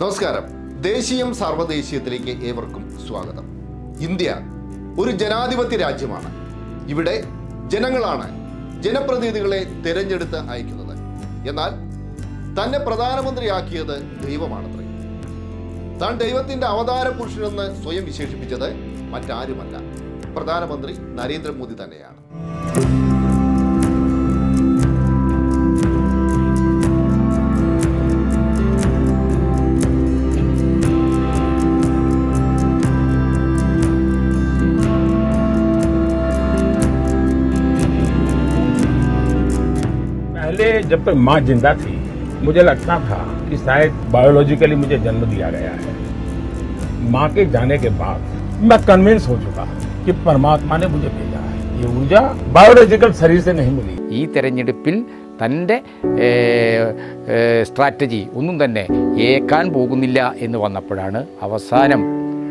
നമസ്കാരം. ദേശീയം സാർവദേശീയത്തിലേക്ക് ഏവർക്കും സ്വാഗതം. ഇന്ത്യ ഒരു ജനാധിപത്യ രാജ്യമാണ്. ഇവിടെ ജനങ്ങളാണ് ജനപ്രതിനിധികളെ തിരഞ്ഞെടുത്ത് അയക്കുന്നത്. എന്നാൽ തന്നെ പ്രധാനമന്ത്രിയാക്കിയത് ദൈവമാണത്രേ. താൻ ദൈവത്തിന്റെ അവതാര പുരുഷനെന്ന് സ്വയം വിശേഷിപ്പിച്ചത് മറ്റാരുമല്ല, പ്രധാനമന്ത്രി നരേന്ദ്രമോദി തന്നെയാണ്. पहले जब तक माँ जिंदा थी मुझे लगता था कि शायद बायोलॉजिकली मुझे जन्म दिया गया है। माँ के जाने के बाद मैं कन्विंस हो चुका कि परमात्मा ने मुझे भेजा है। ये ऊर्जा बायोलॉजिकल शरीर से नहीं मिली। ഈ തെരഞ്ഞെടുപ്പിൽ തൻ്റെ സ്ട്രാറ്റജി ഒന്നും തന്നെ ഏക്കാൻ പോകുന്നില്ല എന്ന് വന്നപ്പോഴാണ് അവസാനം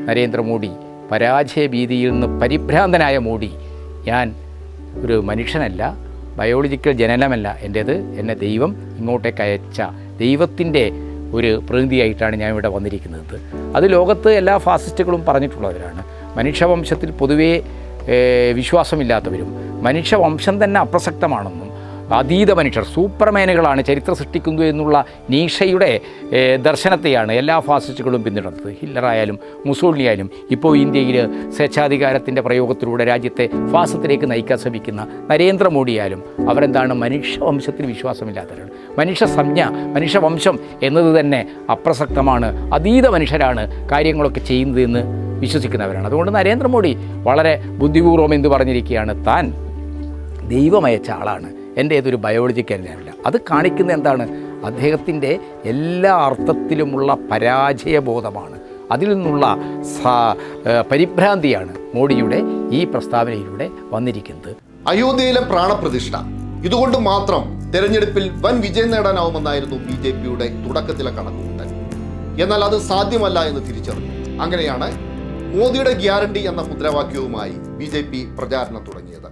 നരേന്ദ്രമോദി പരാജയഭീതിയിൽ നിന്ന് പരിഭ്രാന്തനായ മോഡി, ഞാൻ ഒരു മനുഷ്യനല്ല, ബയോളജിക്കൽ ജനനമല്ല എൻ്റേത്, എന്നെ ദൈവം ഇങ്ങോട്ടേക്ക് അയച്ച ദൈവത്തിൻ്റെ ഒരു പ്രതിനിധിയായിട്ടാണ് ഞാൻ ഇവിടെ വന്നിരിക്കുന്നത്. അത് ലോകത്ത് എല്ലാ ഫാസിസ്റ്റുകളും പറഞ്ഞിട്ടുള്ളവരാണ്. മനുഷ്യവംശത്തിൽ പൊതുവേ വിശ്വാസമില്ലാത്തവരും മനുഷ്യവംശം തന്നെ അപ്രസക്തമാണെന്നും അതീത മനുഷ്യർ സൂപ്പർമാനുകളാണ് ചരിത്രം സൃഷ്ടിക്കുന്നു എന്നുള്ള നീഷയുടെ ദർശനത്തെയാണ് എല്ലാ ഫാസിസ്റ്റുകളും പിന്തുടർന്നത്. ഹിറ്റ്ലറായാലും മുസോളിനിയായാലും ഇപ്പോൾ ഇന്ത്യയിൽ സ്വേച്ഛാധികാരത്തിൻ്റെ പ്രയോഗത്തിലൂടെ രാജ്യത്തെ ഫാസത്തിലേക്ക് നയിക്കാൻ ശ്രമിക്കുന്ന നരേന്ദ്രമോദിയായാലും അവരെന്താണ്, മനുഷ്യവംശത്തിൽ വിശ്വാസമില്ലാത്തവരാണ്. മനുഷ്യവംശം എന്നത് തന്നെ അപ്രസക്തമാണ്, അതീത മനുഷ്യരാണ് കാര്യങ്ങളൊക്കെ ചെയ്യുന്നതെന്ന് വിശ്വസിക്കുന്നവരാണ്. അതുകൊണ്ട് നരേന്ദ്രമോദി വളരെ ബുദ്ധിപൂർവ്വം എന്ത് പറഞ്ഞിരിക്കുകയാണ്, താൻ ദൈവമയച്ച ആളാണ്, എൻ്റെ ഏതൊരു ബയോളജിക്കൽ അല്ല. അത് കാണിക്കുന്ന എന്താണ്, അദ്ദേഹത്തിൻ്റെ എല്ലാ അർത്ഥത്തിലുമുള്ള പരാജയബോധമാണ്. അതിൽ നിന്നുള്ള പരിഭ്രാന്തിയാണ് മോഡിയുടെ ഈ പ്രസ്താവനയിലൂടെ വന്നിരിക്കുന്നത്. അയോധ്യയിലെ പ്രാണപ്രതിഷ്ഠ, ഇതുകൊണ്ട് മാത്രം തെരഞ്ഞെടുപ്പിൽ വൻ വിജയം നേടാനാവുമെന്നായിരുന്നു BJPയുടെ തുടക്കത്തിലെ കണക്കുകൂട്ടൽ. എന്നാൽ അത് സാധ്യമല്ല എന്ന് തിരിച്ചറിഞ്ഞു. അങ്ങനെയാണ് മോദിയുടെ ഗ്യാരണ്ടി എന്ന മുദ്രാവാക്യവുമായി BJP പ്രചാരണം തുടങ്ങിയത്.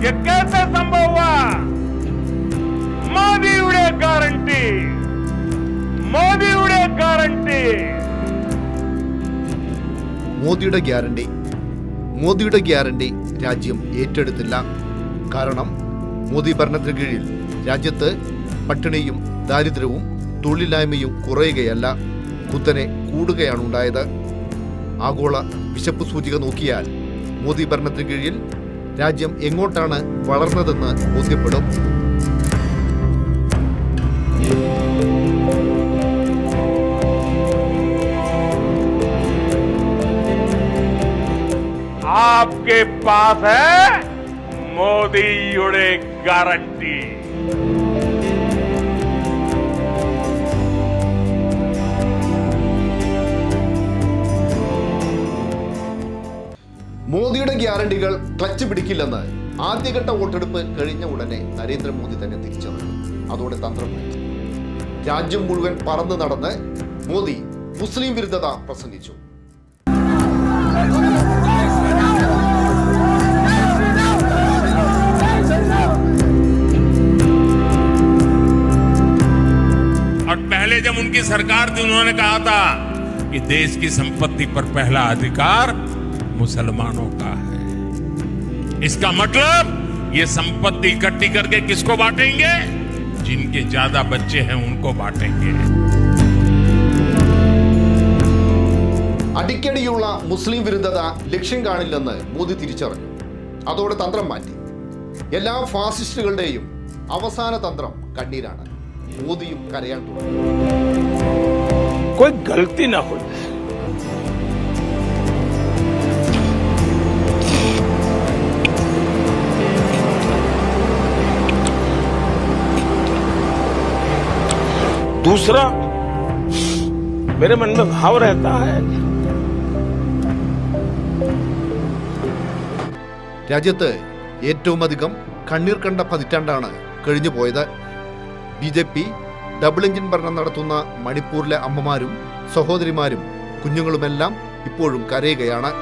ये कैसे संभव हुआ? മോദിയുടെ ഗ്യാരണ്ടി, മോദിയുടെ ഗ്യാരണ്ടി. മോദിയുടെ ഗ്യാരണ്ടി രാജ്യം ഏറ്റെടുത്തില്ല. കാരണം മോദി ഭരണത്തിന് കീഴിൽ രാജ്യത്ത് പട്ടിണിയും ദാരിദ്ര്യവും തൊഴിലില്ലായ്മയും കുറയുകയല്ല, കുത്തനെ കൂടുകയാണ് ഉണ്ടായത്. ആഗോള വിശപ്പ് സൂചിക നോക്കിയാൽ മോദി ഭരണത്തിന് കീഴിൽ രാജ്യം എങ്ങോട്ടാണ് വളർന്നതെന്ന് ബോധ്യപ്പെടും. आपके पास है മോദിയുടെ ഗ്യാരണ്ടി. മോദിയുടെ ഗ്യാരണ്ടികൾ ക്ലച്ച് പിടിക്കില്ലെന്ന് ആദ്യഘട്ട വോട്ടെടുപ്പ് കഴിഞ്ഞ ഉടനെ നരേന്ദ്രമോദി തന്നെ തിരിച്ചറിഞ്ഞു. അതോടെ തന്ത്രം മാറ്റി. രാജ്യം മുഴുവൻ പറന്നു നടന്ന് മോദി മുസ്ലിം വിരുദ്ധത പ്രസംഗിച്ചു. और पहले जब उनकी सरकार थी उन्होंने कहा था कि देश की संपत्ति पर पहला अधिकार मुसलमानों का है। इसका मतलब ये संपत्ति इकट्ठी करके किसको बांटेंगे? जिनके ज्यादा बच्चे हैं उनको बांटेंगे. അടിക്കടിയുള്ള മുസ്ലിം വിരുദ്ധത ലക്ഷ്യം കാണില്ലെന്ന് മോദി തിരിച്ചറിഞ്ഞു. അതോടെ തന്ത്രം മാറ്റി. എല്ലാ ഫാസിസ്റ്റുകളുടെയും അവസാന തന്ത്രം കണ്ണീരാണ്. മോദിയും കരയാൻ തുടങ്ങി. कोई गलती ना हो. दूसरा, मेरे मन में भाव रहता है, രാജ്യത്ത് ഏറ്റവും അധികം കണ്ണീർ കണ്ട പതിറ്റാണ്ടാണ് കഴിഞ്ഞു പോയത്. BJP ഡബിൾ എഞ്ചിൻ ഭരണം നടത്തുന്ന മണിപ്പൂരിലെ അമ്മമാരും സഹോദരിമാരും കുഞ്ഞുങ്ങളുമെല്ലാം ഇപ്പോഴും കരയുകയാണ്.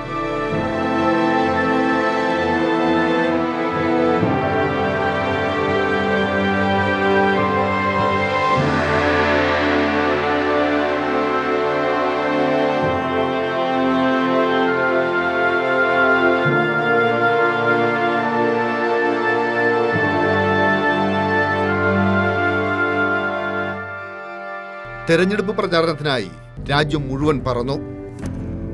തെരഞ്ഞെടുപ്പ് പ്രചാരണത്തിനായി രാജ്യം മുഴുവൻ പറന്നു.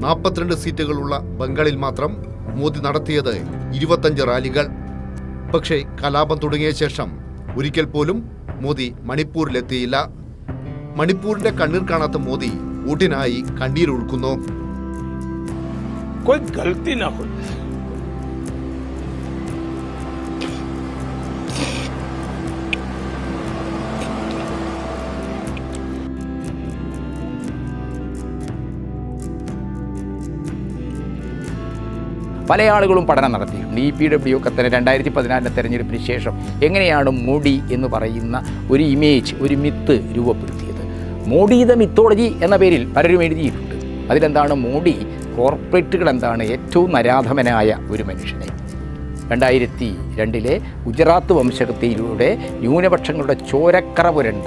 42 സീറ്റുകളുള്ള ബംഗാളിൽ മാത്രം മോദി നടത്തിയത് 25 റാലികൾ. പക്ഷേ കലാപം തുടങ്ങിയ ശേഷം ഒരിക്കൽ പോലും മോദി മണിപ്പൂരിലെത്തിയില്ല. മണിപ്പൂരിന്റെ കണ്ണീർ കാണാത്ത മോദി വോട്ടിനായി കണ്ണീരൊഴുക്കുന്നു. कोई गलती ना हो जाए। പല ആളുകളും പഠനം നടത്തിയിട്ടുണ്ട്. EPW ഒക്കെ തന്നെ 2014 തെരഞ്ഞെടുപ്പിന് ശേഷം എങ്ങനെയാണ് മോഡി എന്ന് പറയുന്ന ഒരു ഇമേജ്, ഒരു മിത്ത് രൂപപ്പെടുത്തിയത്. മോഡി ദ മിത്തോളജി എന്ന പേരിൽ പലരും എഴുതിയിട്ടുണ്ട്. അതിലെന്താണ് മോഡി കോർപ്പറേറ്റുകൾ എന്താണ് ഏറ്റവും നരാധമനായ ഒരു മനുഷ്യനെ 2002 ഗുജറാത്ത് വംശഹത്യയിലൂടെ ന്യൂനപക്ഷങ്ങളുടെ ചോരക്കറ പുരണ്ട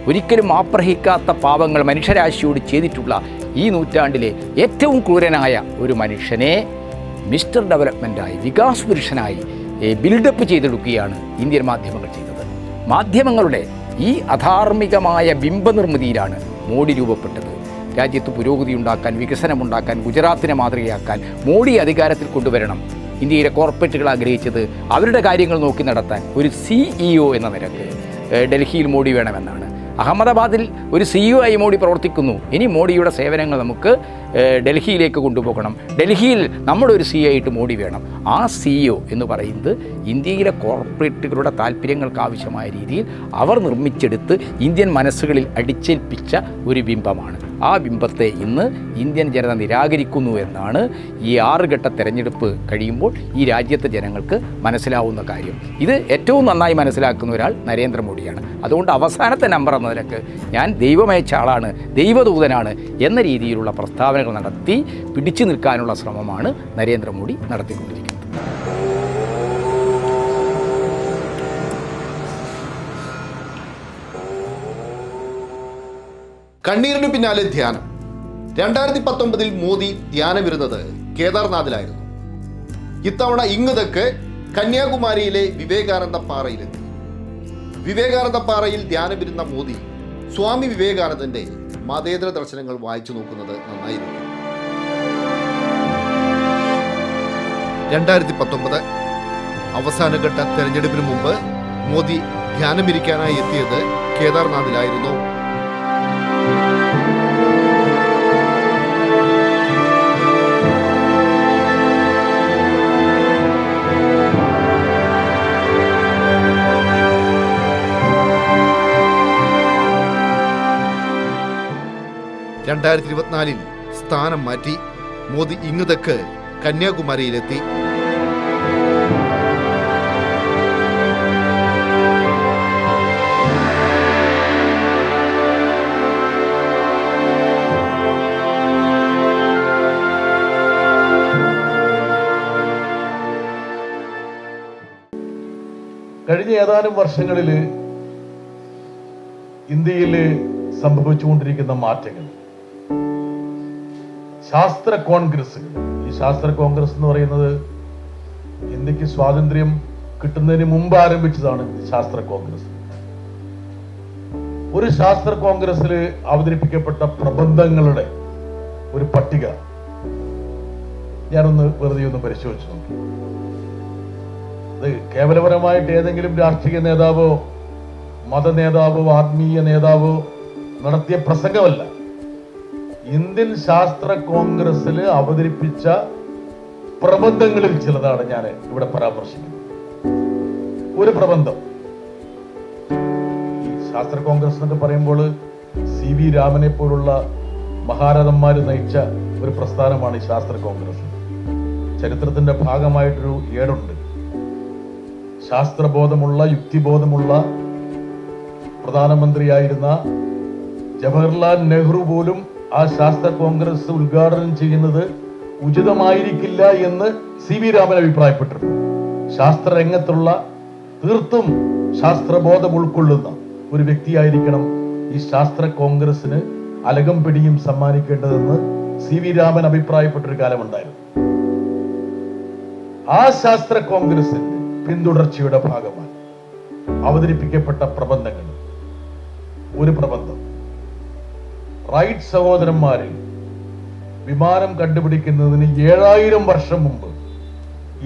ഒരിക്കലും ആപ്രഹിക്കാത്ത പാവങ്ങൾ മനുഷ്യരാശിയോട് ചെയ്തിട്ടുള്ള ഈ നൂറ്റാണ്ടിലെ ഏറ്റവും ക്രൂരനായ ഒരു മനുഷ്യനെ മിസ്റ്റർ ഡെവലപ്മെൻറ്റായി, വികാസ് പുരുഷനായി ബിൽഡപ്പ് ചെയ്തെടുക്കുകയാണ് ഇന്ത്യൻ മാധ്യമങ്ങൾ ചെയ്തത്. മാധ്യമങ്ങളുടെ ഈ അധാർമികമായ ബിംബനിർമ്മിതിയിലാണ് മോഡി രൂപപ്പെട്ടത്. രാജ്യത്ത് പുരോഗതി ഉണ്ടാക്കാൻ, വികസനമുണ്ടാക്കാൻ, ഗുജറാത്തിനെ മാതൃകയാക്കാൻ മോഡി അധികാരത്തിൽ കൊണ്ടുവരണം. ഇന്ത്യയിലെ കോർപ്പറേറ്റുകൾ ആഗ്രഹിച്ചത് അവരുടെ കാര്യങ്ങൾ നോക്കി നടത്താൻ ഒരു CEO എന്ന നിലക്ക് ഡൽഹിയിൽ മോഡി വേണമെന്നാണ്. അഹമ്മദാബാദിൽ ഒരു CEO ആയി മോഡി പ്രവർത്തിക്കുന്നു. ഇനി മോഡിയുടെ സേവനങ്ങൾ നമുക്ക് ഡൽഹിയിലേക്ക് കൊണ്ടുപോകണം. ഡൽഹിയിൽ നമ്മുടെ ഒരു CEO ആയിട്ട് മോഡി വേണം. ആ CEO എന്ന് പറയുന്നത് ഇന്ത്യയിലെ കോർപ്പറേറ്റുകളുടെ താല്പര്യങ്ങൾക്ക് ആവശ്യമായ രീതിയിൽ അവർ നിർമ്മിച്ചെടുത്ത് ഇന്ത്യൻ മനസ്സുകളിൽ അടിച്ചേൽപ്പിച്ച ഒരു ബിംബമാണ്. ആ ബിംബത്തെ ഇന്ന് ഇന്ത്യൻ ജനത നിരാകരിക്കുന്നു എന്നാണ് ഈ 6 ഘട്ട തെരഞ്ഞെടുപ്പ് കഴിയുമ്പോൾ ഈ രാജ്യത്തെ ജനങ്ങൾക്ക് മനസ്സിലാവുന്ന കാര്യം. ഇത് ഏറ്റവും നന്നായി മനസ്സിലാക്കുന്ന ഒരാൾ നരേന്ദ്രമോദിയാണ്. അതുകൊണ്ട് അവസാനത്തെ നമ്പർ എന്ന നിലക്ക് ഞാൻ ദൈവമയച്ച ആളാണ്, ദൈവദൂതനാണ് എന്ന രീതിയിലുള്ള പ്രസ്താവനകൾ നടത്തി പിടിച്ചു നിൽക്കാനുള്ള ശ്രമമാണ് നരേന്ദ്രമോദി നടത്തിക്കൊണ്ടിരിക്കുന്നത്. കണ്ണീരിന് പിന്നാലെ ധ്യാനം. 2019 മോദി ധ്യാനമിരുന്നത് കേദാർനാഥിലായിരുന്നു. ഇത്തവണ ഇങ്ങുതക്ക് കന്യാകുമാരിയിലെ വിവേകാനന്ദ പാറയിലെത്തി. വിവേകാനന്ദ പാറയിൽ ധ്യാനമിരുന്ന മോദി സ്വാമി വിവേകാനന്ദന്റെ മതേതര ദർശനങ്ങൾ വായിച്ചു നോക്കുന്നത് നന്നായിരിക്കും. 2019 അവസാനഘട്ട തെരഞ്ഞെടുപ്പിന് മുമ്പ് മോദി ധ്യാനമിരിക്കാനായി എത്തിയത് കേദാർനാഥിലായിരുന്നു. ിൽ സ്ഥാനം മാറ്റി മോദി ഇങ്ങുതക്ക് കന്യാകുമാരിയിലെത്തി. കഴിഞ്ഞ ഏതാനും വർഷങ്ങളിൽ ഇന്ത്യയിൽ സംഭവിച്ചുകൊണ്ടിരിക്കുന്ന മാറ്റങ്ങൾ, ശാസ്ത്ര കോൺഗ്രസ്സുകൾ. ഈ ശാസ്ത്ര കോൺഗ്രസ് എന്ന് പറയുന്നത് ഇന്ത്യക്ക് സ്വാതന്ത്ര്യം കിട്ടുന്നതിന് മുമ്പ് ആരംഭിച്ചതാണ് ശാസ്ത്ര കോൺഗ്രസ്. ഒരു ശാസ്ത്ര കോൺഗ്രസ്സിൽ അവതരിപ്പിക്കപ്പെട്ട പ്രബന്ധങ്ങളുടെ ഒരു പട്ടിക ഞാനൊന്ന് വെറുതെ ഒന്ന് പരിശോധിച്ചു നോക്കി. അത് കേവലപരമായിട്ട് ഏതെങ്കിലും രാഷ്ട്രീയ നേതാവോ മത നേതാവോ ആത്മീയ നേതാവോ നടത്തിയ പ്രസംഗമല്ല. ഇന്ത്യൻ ശാസ്ത്ര കോൺഗ്രസ്സിൽ അവതരിപ്പിച്ച പ്രബന്ധങ്ങളിൽ ചിലതാണ് ഞാൻ ഇവിടെ പരാമർശിക്കുന്നത്. ഒരു പ്രബന്ധം, ഈ ശാസ്ത്ര കോൺഗ്രസ് എന്നൊക്കെ പറയുമ്പോൾ CV രാമനെ പോലുള്ള മഹാരഥന്മാർ നയിച്ച ഒരു പ്രസ്ഥാനമാണ് ഈ ശാസ്ത്ര കോൺഗ്രസ്. ചരിത്രത്തിന്റെ ഭാഗമായിട്ടൊരു ഏടുണ്ട്. ശാസ്ത്രബോധമുള്ള, യുക്തിബോധമുള്ള പ്രധാനമന്ത്രിയായിരുന്ന ജവഹർലാൽ നെഹ്റു പോലും ആ ശാസ്ത്ര കോൺഗ്രസ് ഉദ്ഘാടനം ചെയ്യുന്നത് ഉചിതമായിരിക്കില്ല എന്ന് CV രാമൻ അഭിപ്രായപ്പെട്ടിരുന്നു. ശാസ്ത്ര രംഗത്തുള്ള തീർത്തും ശാസ്ത്രബോധം ഉൾക്കൊള്ളുന്ന ഒരു വ്യക്തിയായിരിക്കണം ഈ ശാസ്ത്ര കോൺഗ്രസിന് അലകം പിടിയും സമ്മാനിക്കേണ്ടതെന്ന് CV രാമൻ അഭിപ്രായപ്പെട്ടൊരു കാലമുണ്ടായിരുന്നു. ആ ശാസ്ത്ര കോൺഗ്രസിന്റെ പിന്തുടർച്ചയുടെ ഭാഗമായി അവതരിപ്പിക്കപ്പെട്ട പ്രബന്ധങ്ങൾ, ഒരു പ്രബന്ധം റൈറ്റ് സഹോദരന്മാര് വിമാനം കണ്ടുപിടിക്കുന്നതിന് 7000 വർഷം മുമ്പ്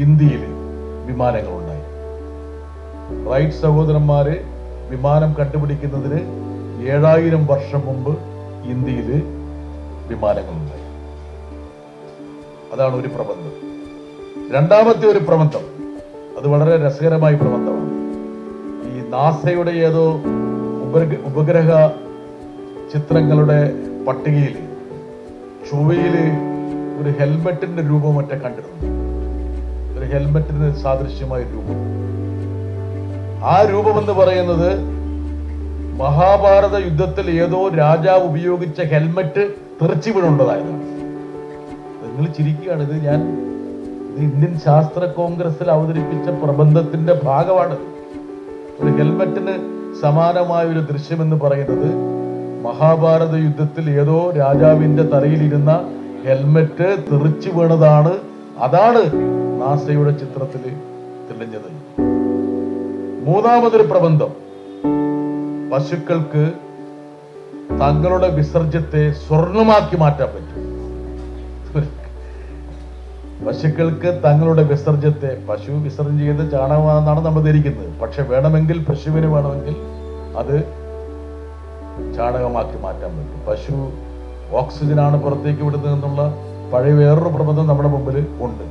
ഇന്ത്യയിൽ വിമാനങ്ങളുണ്ടായി. റൈറ്റ് സഹോദരന്മാര് വിമാനം കണ്ടുപിടിക്കുന്നതിന് 7000 വർഷം മുമ്പ് ഇന്ത്യയിൽ വിമാനങ്ങളുണ്ടായി. അതാണ് ഒരു പ്രബന്ധം. രണ്ടാമത്തെ ഒരു പ്രബന്ധം, അത് വളരെ രസകരമായ പ്രബന്ധമാണ്. ഈ നാസയുടെ ഏതോ ഉപഗ്രഹ ചിത്രങ്ങളുടെ പട്ടികയിൽ ചൊവ്വയിൽ ഒരു ഹെൽമെറ്റിന്റെ രൂപം മറ്റേ കണ്ടിരുന്നു. ഒരു ഹെൽമെറ്റിന് സാദൃശ്യമായ രൂപം. ആ രൂപം എന്ന് പറയുന്നത് മഹാഭാരത യുദ്ധത്തിൽ ഏതോ രാജാവ് ഉപയോഗിച്ച ഹെൽമെറ്റ് തെറിച്ചു വീണുള്ളതായതാണ്. നിങ്ങൾ ചിരിക്കുകയാണ്. ഇത് ഇന്ത്യൻ ശാസ്ത്ര കോൺഗ്രസിൽ അവതരിപ്പിച്ച പ്രബന്ധത്തിന്റെ ഭാഗമാണ്. ഒരു ഹെൽമെറ്റിന് സമാനമായ ഒരു ദൃശ്യം എന്ന് പറയുന്നത് മഹാഭാരത യുദ്ധത്തിൽ ഏതോ രാജാവിന്റെ തലയിലിരുന്ന ഹെൽമെറ്റ് തെറിച്ചു വീണതാണ്. അതാണ് നാസയുടെ ചിത്രത്തിൽ തെളിഞ്ഞത്. മൂന്നാമതൊരു പ്രബന്ധം, പശുക്കൾക്ക് തങ്ങളുടെ വിസർജ്യത്തെ സ്വർണമാക്കി മാറ്റാൻ പറ്റും. പശുക്കൾക്ക് തങ്ങളുടെ വിസർജ്യത്തെ, പശു വിസർജനം ചെയ്ത് ചാണകമാണെന്നാണ് നമ്മൾ ധരിക്കുന്നത്. പക്ഷെ വേണമെങ്കിൽ പശുവിന് വേണമെങ്കിൽ അത് ചാണകമാക്കി മാറ്റാൻ പറ്റും. പശു ഓക്സിജനാണ് പുറത്തേക്ക് വിടുന്നത് എന്നുള്ള പഴയ വേറൊരു പ്രബന്ധം നമ്മുടെ മുമ്പിൽ ഉണ്ട്.